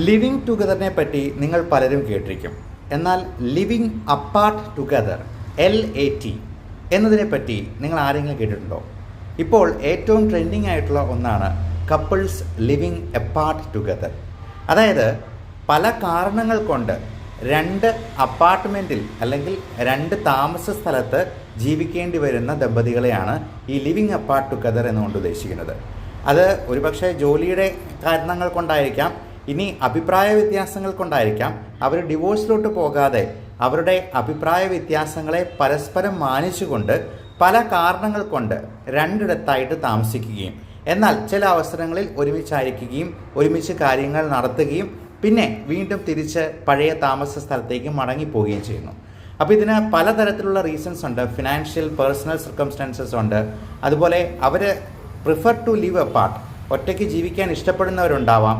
Living ടുഗദറിനെ പറ്റി നിങ്ങൾ പലരും കേട്ടിരിക്കും. എന്നാൽ ലിവിങ് അപ്പാർട്ട് ടുഗദർ LAT എന്നതിനെപ്പറ്റി നിങ്ങൾ ആരെങ്കിലും കേട്ടിട്ടുണ്ടോ? ഇപ്പോൾ ഏറ്റവും ട്രെൻഡിങ് ആയിട്ടുള്ള ഒന്നാണ് കപ്പിൾസ് ലിവിങ് അപ്പാർട്ട് ടുഗദർ. അതായത് പല കാരണങ്ങൾ കൊണ്ട് രണ്ട് അപ്പാർട്ട്മെൻറ്റിൽ അല്ലെങ്കിൽ രണ്ട് താമസ സ്ഥലത്ത് ജീവിക്കേണ്ടി വരുന്ന ദമ്പതികളെയാണ് ഈ ലിവിങ് അപ്പാർട്ട് ടുഗദർ എന്നുകൊണ്ട് ഉദ്ദേശിക്കുന്നത്. അത് ഒരുപക്ഷെ ജോലിയുടെ കാരണങ്ങൾ കൊണ്ടായിരിക്കാം, ഇനി അഭിപ്രായ വ്യത്യാസങ്ങൾ കൊണ്ടായിരിക്കാം. അവർ ഡിവോഴ്സിലോട്ട് പോകാതെ അവരുടെ അഭിപ്രായ വ്യത്യാസങ്ങളെ പരസ്പരം മാനിച്ചുകൊണ്ട് പല കാരണങ്ങൾ കൊണ്ട് രണ്ടിടത്തായിട്ട് താമസിക്കുകയും എന്നാൽ ചില അവസരങ്ങളിൽ ഒരുമിച്ചായിരിക്കുകയും ഒരുമിച്ച് കാര്യങ്ങൾ നടത്തുകയും പിന്നെ വീണ്ടും തിരിച്ച് പഴയ താമസ സ്ഥലത്തേക്ക് മടങ്ങിപ്പോവുകയും ചെയ്യുന്നു. അപ്പോൾ ഇതിന് പലതരത്തിലുള്ള റീസൺസ് ഉണ്ട്. ഫിനാൻഷ്യൽ, പേഴ്സണൽ സർക്കംസ്റ്റൻസസ് ഉണ്ട്. അതുപോലെ അവർ പ്രിഫർ ടു ലിവ് അപ്പാർട്ട്, ഒറ്റയ്ക്ക് ജീവിക്കാൻ ഇഷ്ടപ്പെടുന്നവരുണ്ടാവാം.